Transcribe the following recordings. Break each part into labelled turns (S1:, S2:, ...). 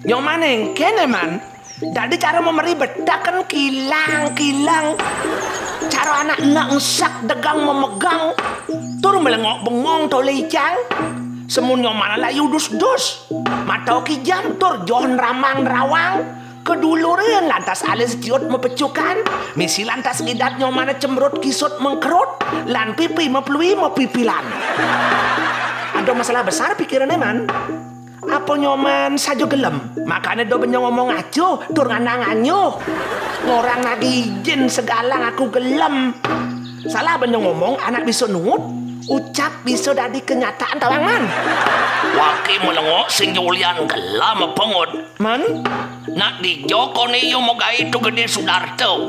S1: Nyomaneng kene man. Dadi cara memberi bedakan kilang. Cara anak nangsak degang memegang. Tur melengok bengong to lecang. Semun nyoman layu dus. Matau kijam tur johon ramang rawang. Keduluran lantas alis ciut mepecukan. Misi lantas ngidat nyomana cemrut kisut mengkerut. Lan pipi mepelui mepipilan. Ada masalah besar pikirannya man. Apa nyoman saja gelem. Makanya do benyong ngomong acuh. Tur nganang anyuh. Ngorang lagi izin segala aku gelem. Salah benyong ngomong anak bisa nungut. Ucap bisa dadi kenyataan tawang man.
S2: Waki melengok sing Julian gelam pengut.
S1: Man?
S2: Nak di Joko nih yo moga itu gede Sudarto.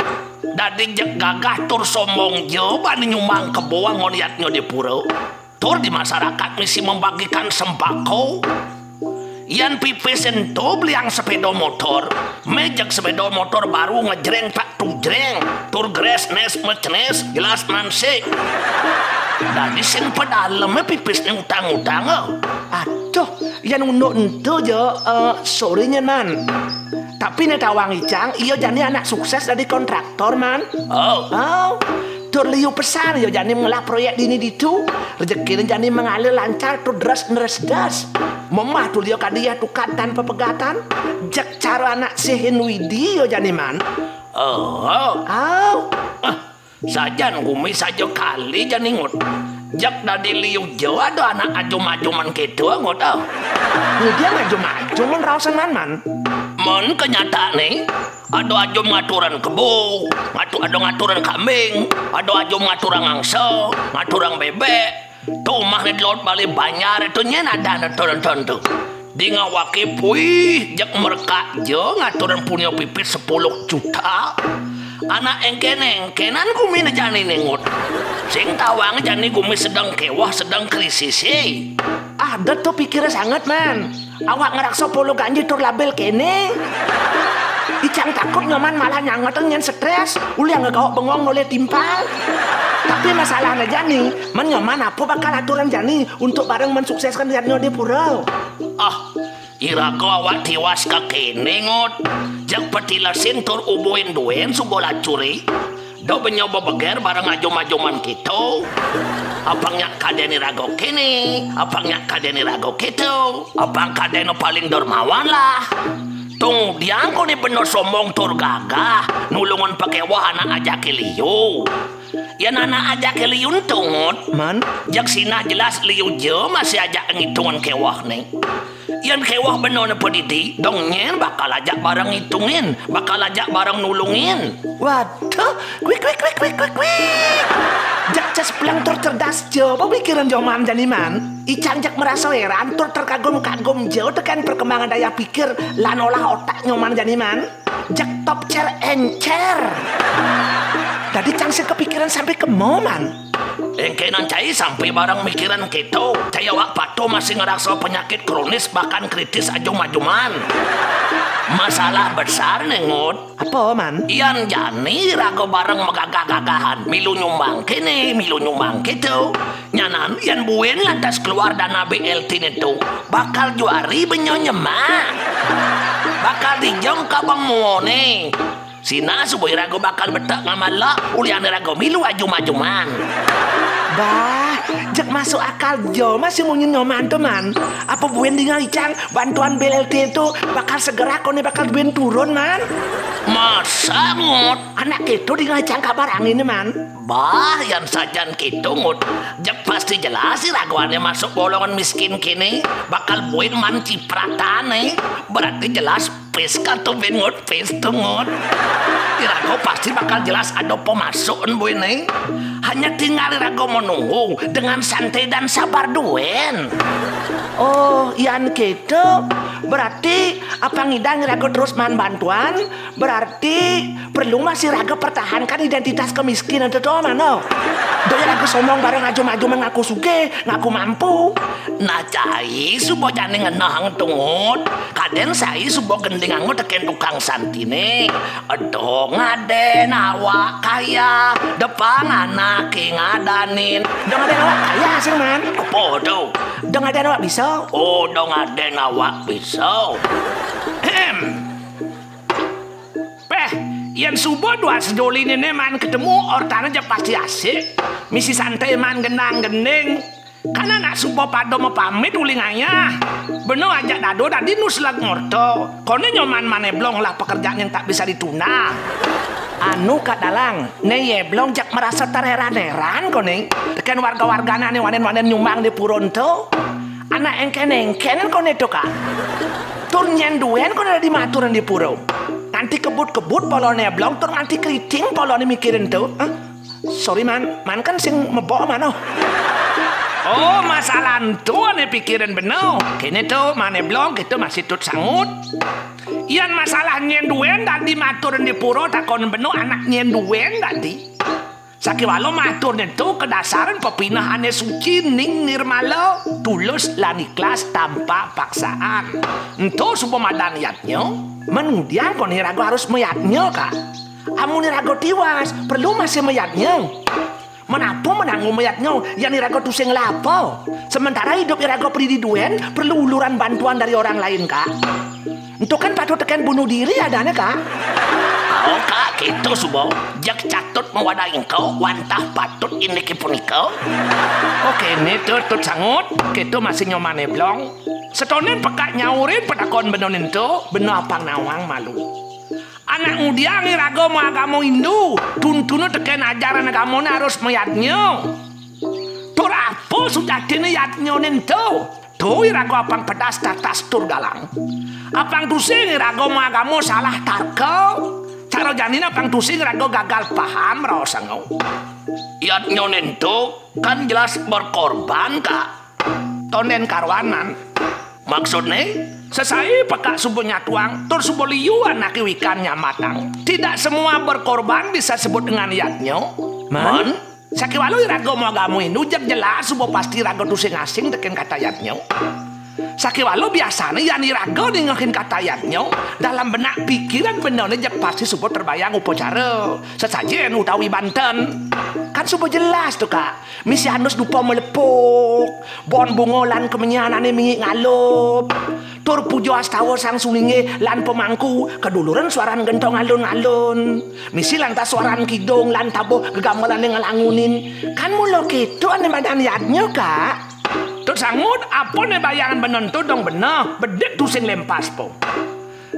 S2: Dadi jek gagah tur sombong jo bani nyumbang keboang ngoniatnya di pura. Tur di masyarakat misi membagikan sembako. Yan pipis ento beliang sepeda motor. Mejek sepeda motor baru ngejreng tak tujreng. Tur gres nes mecenes jelas manse. Dadi sing pedaleme pipis ning utang-utang.
S1: Aduh, yan unduk ento jo sorenya man. Tapi nih tawang icang, iyo jani anak sukses dari kontraktor man.
S2: Oh.
S1: Tur liu pesan yo jani mengelah proyek dini ditu. Rezeki jani mengalir lancar tur deres. Memah tuh liu kadiah tukan tanpa pegatan. Jak cara anak sihin widi yo jani man.
S2: Sajan gumi saja kali jani ngut. Jak dari liu jo ada anak ajum-ajuman gitu ngut.
S1: Dia ngajum-ajum man rausan man.
S2: Mon kenyataan nih, ada ajum ngaturan kebo, ada ngaturan kambing, ada ajum ngaturan ngangso, ngaturan bebek. Tuh mah di laut balik banyak itu nyen ada ngaturan tuh. Di ngawaki puih, jak mereka jo ngaturan punya pipis 10 juta. Anak engkenan gumi na jani nengut. Sing tawang jani gumi sedang kewah, sedang krisis.
S1: Ada tuh pikirnya sangat man. Awak ngerakso polo ganji tur label kene. Icang takut nyaman malah nyangeteng nyen stres. Uli yang ngegawak bengong noleh timpal. Tapi masalahnya jani, men nyaman apa bakal aturan jani untuk bareng mensukseskan jani di pura.
S2: Ira ko awak tiwas ka kene ngot. Jak petilasin tur ubuin duen subola curi. Do benyoba beger bareng ajum-ajuman gitu. Apangnya kadeni rago kene, apangnya kadeni rago gitu. Apang kadeni paling dermawan lah. Tung diangko ni bener sombong tur gagah. Nulungan pakai wahana aja liu. Ya nana aja liun tungut.
S1: Man?
S2: Jak sinah jelas liu jo masih aja ngitungan kewah nih. Yan kewah bener na pedidi, dongnya bakal ajak barang hitungin, bakal ajak barang nulungin.
S1: Waduh, kwik. Jak cas pelang tur cerdas jo, pemikiran joman jani man. Ican jak merasa heran tur terkagum-kagum jo tekan perkembangan daya pikir lan olah otak nyoman jani man. Jak top cer encer. Tadi cangsi kepikiran sampai ke moman.
S2: Engkenan cai sampai barang mikiran gitu. Caya wak pato masih ngerasa penyakit kronis bahkan kritis ajum-ajuman. Masalah besar nengut.
S1: Apa man?
S2: Iyan jani rago bareng megagah-gagahan. Milu nyumbang kene, milu nyumbang gitu. Nyanan iyan buen lantas keluar dana BLT itu. Bakal juari benyonya mak. Bakal dijong ka bang muone. Sina subuh rago bakal betak ngamala. Ulian rago milu ajum-ajuman.
S1: Bah, jak masuk akal jo masih mau nyoman teman. Apa buen tinggal icang bantuan BLT itu bakal segera kone bakal buen turun man.
S2: Masa ngut?
S1: Anak itu tinggal icang kabar angin man.
S2: Bah, yang sajan gitu ngut. Jak pasti jelas sih raguannya masuk golongan miskin kini. Bakal buen man cipratan nih. Berarti jelas pes tuh ben ngut, pes tuh ngut. Irago pasti bakal jelas ada pemasukan buen nih. Hanya tinggal Irago menunggu dengan santai dan sabar duen.
S1: Oh, iyan gitu. Berarti apa ngidang Irago terus man bantuan? Berarti perlu masih Rago pertahankan identitas kemiskinan itu mana? Daya Rago sombong bareng maju mengaku suge, ngaku mampu.
S2: Nah cai subo jane ngenahang tungut. Kaden saya subo gending angu teken tukang santine. Aduh ngaden awak kaya depan anak ngadanin.
S1: Dong ada awak kaya sih man.
S2: Apa tuh?
S1: Dong ada awak bisa.
S2: Oh dong ada awak bisa.
S1: Yang subuh dua sedoli ini man ketemu ortana aja pasti asik. Misi santai man genang gening. Karena nak subuh pada mau pamit ulinganya. Bener ajak dado tadi nuslag ngorto. Kone nyoman mane blong lah pekerjaan yang tak bisa dituna. Anu Kak Dalang, ne yeblong jak merasa terheran-heran kone. Tekan warga-wargana nih wanen-wanen nyumbang di Puronto. Anak engken-engken kone to Kak. Tur nyenduen kone ada di maturan di Puro. Nanti kebut-kebut polone blong tur nanti keriting polone mikirin tuh. Sorry man kan sing mebok mano. Oh masalah itu ane pikirin bener. Kini tuh mane blong kita masih tut sangut. Iyan masalah nyenduen tadi maturin di Puro takon bener anak nyenduen tadi. Sakiwalo maturnya itu kedasaran pepinahannya suci ning nirmala tulus lan ikhlas tanpa paksaan. Itu subuh madaniyatnya. Mengudian kok nirago harus meyatnya Kak. Amu nirago tiwas perlu masih meyatnya. Menapu menanggung meyatnya yang nirago tusing lapo. Sementara hidup nirago prididuen perlu uluran bantuan dari orang lain Kak. Itu kan patut tekan bunuh diri adanya Kak.
S2: Oh Kak, gitu subuh. Jak catut mewadahin kau, wantah patut ini kipunikau.
S1: Oke, ini tut sangut. Kita masih nyomane blong. Setonen pekak nyaurin pedakon benonin tuh, beno apang nawang malu. Anak mudia ngirago mau agama Hindu, tuntunu teken ajaran agama harus meyatnya. Tur apa sudah dini yatnya tuh? Tuh irago apang pedas tatas tur galang. Apang tusing irago mau agama salah tarkau. Cara janina apang tusing irago gagal paham rasangau.
S2: Yatnya itu kan jelas berkorban Kak.
S1: Tonen karwanan.
S2: Maksudnya?
S1: Sesai pekak subuhnya tuang, tur subuh liu anak ikannya matang. Tidak semua berkorban bisa sebut dengan yatnya. Man? Sakiwalu irago mau gamu Hindu jelas subuh pasti rago tusing asing teken kata yatnya. Sakiwalu biasanya yang irago nengokin kata yatnya dalam benak pikiran benernya jak pasti subuh terbayang upacara sesajen utawi Banten. Kan subuh jelas tuh Kak. Misi anus dupa melepuk, bon bungolan kemenyanane mingi ngalup. Tur pujo astawa sang sulinge lan pemangku keduluran suaran gentong alun-alun. Misi lantas suaran kidung lan tabuh gegamelan ngalangunin. Kan mulo gitu ane badan yatnya Kak. Tur sangut apa ne bayangan benentu dong bener bedek tusing lempas po.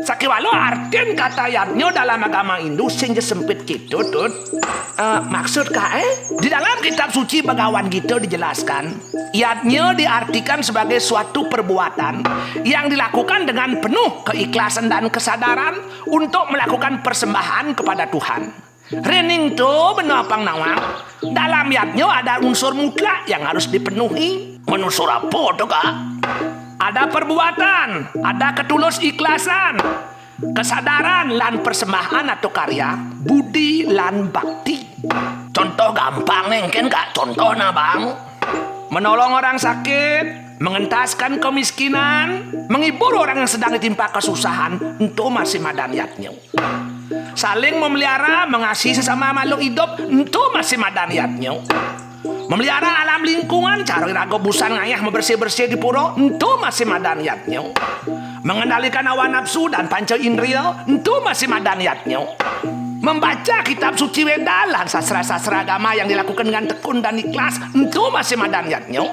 S1: Sakiwalo artian kata yatnya dalam agama Hindu sing sempit gitu tut. Maksud Kak di dalam kitab suci Bhagavad Gita dijelaskan yatnya diartikan sebagai suatu perbuatan yang dilakukan dengan penuh keikhlasan dan kesadaran untuk melakukan persembahan kepada Tuhan. Rening tuh benapang nawang dalam yatnya ada unsur mutlak yang harus dipenuhi.
S2: Menusur apa tuh Kak?
S1: Ada perbuatan, ada ketulus ikhlasan, kesadaran lan persembahan atau karya, budi lan bakti.
S2: Contoh gampang nengken Kak, contoh nah Bang.
S1: Menolong orang sakit, mengentaskan kemiskinan, menghibur orang yang sedang ditimpa kesusahan, itu masih madaniyatnya. Saling memelihara, mengasihi sesama makhluk hidup, itu masih madaniyatnya. Memelihara alam lingkungan, cari rago busan ngayah membersih-bersih di puro, itu masih madaniyatnya. Mengendalikan hawa nafsu dan panca indria, itu masih madaniyatnya. Membaca kitab suci Weda dan sastra-sastra agama yang dilakukan dengan tekun dan ikhlas, itu masih madaniyatnya.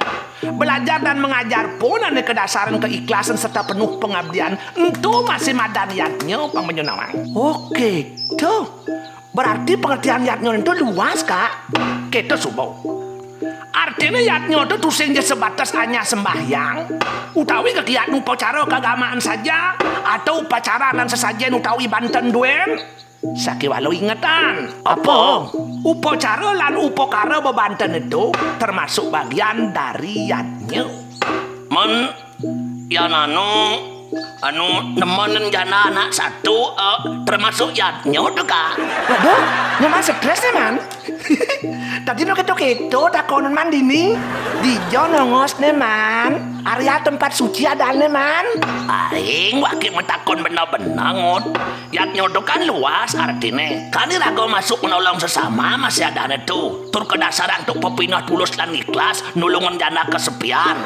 S1: Belajar dan mengajar pun ada kedasaran keikhlasan serta penuh pengabdian, itu masih madaniyatnya Bang Menyenawang. Oke, tuh. Berarti pengertian yatnya itu luas Kak. Kita subuh. Artinya yatnya itu tusingnya sebatas hanya sembahyang utawi kegiatan upacara keagamaan saja atau upacara dan sesajen utawi Banten duen. Sakiwalau ingetan apa? Upacara lan upakara bebanten itu termasuk bagian dari yatnya.
S2: Men yan anu nemenin jana anak satu termasuk yatnya tuh Kak.
S1: Waduh, nyaman stres ya man. Tadi no keto takonan man dini dijo nongos ne man area tempat suci ada ne man.
S2: Aing wakil mentakon benar-benar ngut. Yatnya tuh kan luas artinya. Kan irago masuk menolong sesama masih ada itu. Tur kedasaran tuh pepinah tulus dan ikhlas nulungan jana kesepian.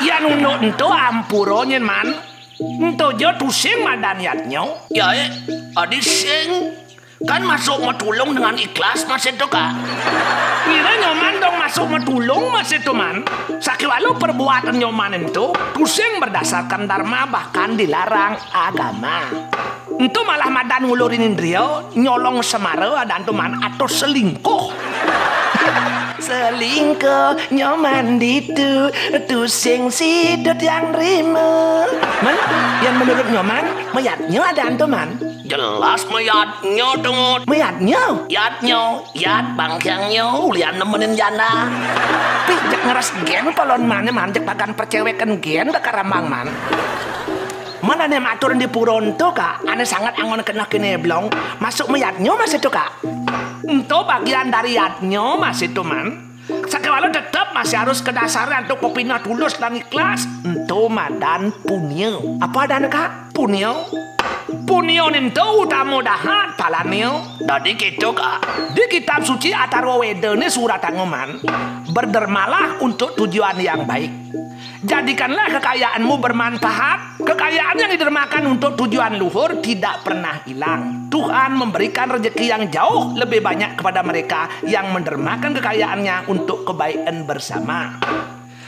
S1: Ya nunuk itu ampuronyen man. Ento jo tusing madan yatnyo.
S2: Ya adi sing kan masuk matulung dengan ikhlas mas itu kak.
S1: Kira nyoman dong masuk matulung mas itu man. Sakiwalau perbuatan nyoman itu tusing berdasarkan dharma bahkan dilarang agama. Itu malah madan ngulurin Indrio nyolong semara dan tuman atau selingkuh. Selingkuh nyoman itu tusing sidut yang rima. Man, yang menurut nyoman mayatnya ada antuman.
S2: Jelas mayatnya dengut.
S1: Mayatnya?
S2: Yat bangkyangnya ulian nemenin janda.
S1: Pijak ngeras gen palon mana manjak bagan percewekan gen ke karamang man. Mana nih aturan di puron tuh kak, ane sangat angon kena kene blong. Masuk mayatnya mas itu kak. Itu bagian dari yatnya mas itu man. Sakewalau tetap masih harus ke dasarnya untuk pepina tulus dan ikhlas. Itu madan punyo. Apa dan kak? Punyo? Punyo itu utama dahat palanyo.
S2: Tadi gitu kak.
S1: Di kitab suci Atharwa Weda ini surat Angoman. Berdermalah untuk tujuan yang baik. Jadikanlah kekayaanmu bermanfaat. Kekayaan yang didermakan untuk tujuan luhur tidak pernah hilang. Tuhan memberikan rezeki yang jauh lebih banyak kepada mereka yang mendermakan kekayaannya untuk kebaikan bersama.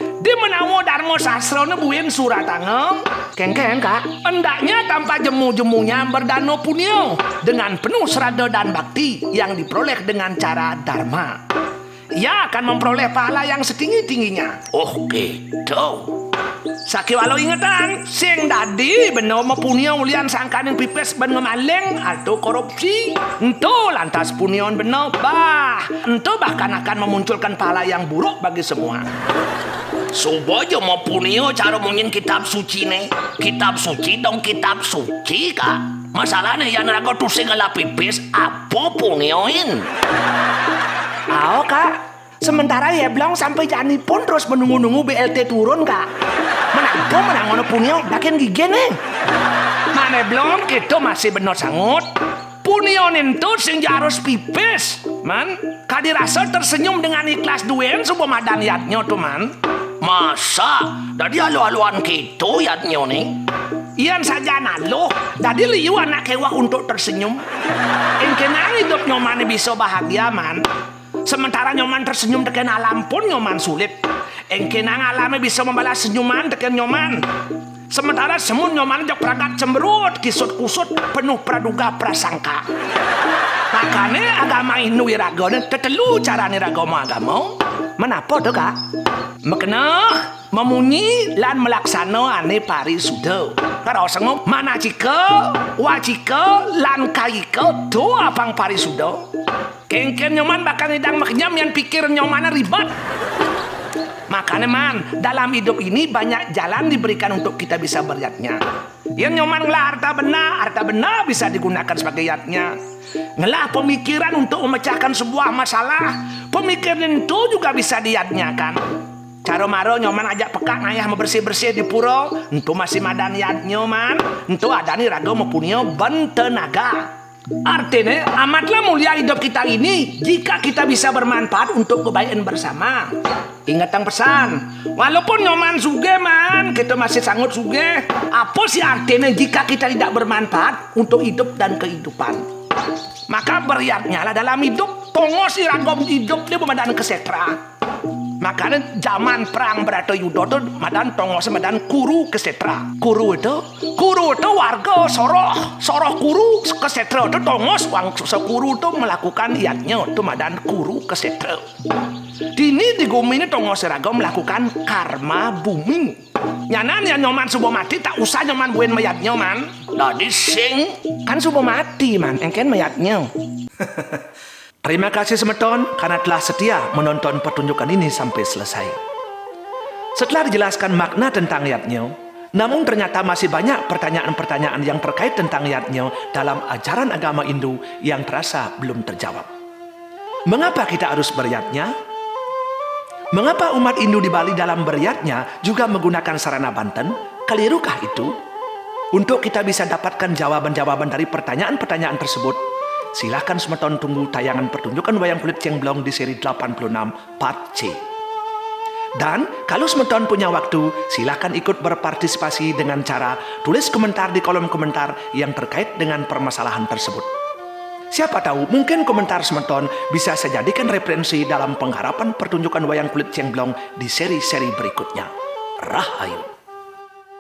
S1: Di menawa Dharma Sastra nebuin surat Angem. Keng-keng kak. Hendaknya tanpa jemu-jemunya berdano punyo dengan penuh serada dan bakti yang diperoleh dengan cara dharma. Ia akan memperoleh pahala yang setinggi-tingginya.
S2: Oh gitu.
S1: Sakiwalau ingatan, sing dadi beno mepunyo ulian sangkaning pipes ben ngemaling atau korupsi. Ento lantas punyon beno ento bahkan akan memunculkan pahala yang buruk bagi semua.
S2: Supaya mau punio cara mungkin kitab suci nih. Kitab suci dong kitab suci kak. Masalahnya yang rago tusing ala pipis apa punioin.
S1: Kak. Sementara ya belum sampai jani pun terus menunggu-nunggu BLT turun kak. Menangko menangono punio dakin gigen nih. Mana belum kita masih benar sangut. Punio itu sing harus pipis. Man, kadirasa tersenyum dengan ikhlas duen sebuah madan yatnya tuh man.
S2: Masa? Tadi alu-aluan gitu yatnya nih.
S1: Iyan saja nalo. Tadi liu anak kewak untuk tersenyum. Ingkenang hidup nyoman bisa bahagia man. Sementara nyoman tersenyum tekan alam pun nyoman sulit. Engkenang alamnya bisa membalas senyuman tekan nyoman. Sementara semua nyoman jok perangkat cemberut, kisut-kusut, penuh praduga prasangka. Makanya agama Hindu irago tetelu carane ragama agama. Menapa tuh kak? Mekena memunyi lan melaksana ane parisuda. Karo sengop manacika, wacika lan kayika doa pang parisuda. Kengken nyoman bakal ngidang maknyam yang pikir nyoman ribet. Makanya man, dalam hidup ini banyak jalan diberikan untuk kita bisa beryatnya. Yang nyoman ngelah harta benda bisa digunakan sebagai yatnya. Ngelah pemikiran untuk memecahkan sebuah masalah, pemikiran itu juga bisa diyatnya kan. Caro maro nyoman ajak pekak ngayah bersih-bersih di pura, itu masih madan yatnya man. Itu ada nih raga mempunyai bentenaga. Artinya amatlah mulia hidup kita ini jika kita bisa bermanfaat untuk kebaikan bersama. Ingat yang pesan, walaupun nyoman suge man, kita masih sanggup suge. Apa sih artinya jika kita tidak bermanfaat untuk hidup dan kehidupan? Maka beryatnya lah dalam hidup, tongos iragom hidup dia bermadan kesetra. Makanya zaman perang Bratayuda itu madan tongos madan kuru kesetra. Kuru itu warga soroh kuru kesetra itu tongos wang sekuru itu melakukan iatnya itu madan kuru kesetra. Dini di bumi ini tongos raga melakukan karma bumi. Nyanan yang nyoman subuh mati tak usah nyoman buin mayatnya man.
S2: Tadi sing
S1: kan subuh mati man, engken mayatnya. Terima kasih semeton karena telah setia menonton pertunjukan ini sampai selesai. Setelah dijelaskan makna tentang yatnya, namun ternyata masih banyak pertanyaan-pertanyaan yang terkait tentang yatnya dalam ajaran agama Hindu yang terasa belum terjawab. Mengapa kita harus beryatnya? Mengapa umat Hindu di Bali dalam beryatnya juga menggunakan sarana banten? Kelirukah itu? Untuk kita bisa dapatkan jawaban-jawaban dari pertanyaan-pertanyaan tersebut, silahkan semeton tunggu tayangan pertunjukan wayang kulit Cengblong di seri 86 part C. Dan kalau semeton punya waktu, silakan ikut berpartisipasi dengan cara tulis komentar di kolom komentar yang terkait dengan permasalahan tersebut. Siapa tahu mungkin komentar semeton bisa saya jadikan referensi dalam pengharapan pertunjukan wayang kulit cemblong di seri-seri berikutnya. Rahayu.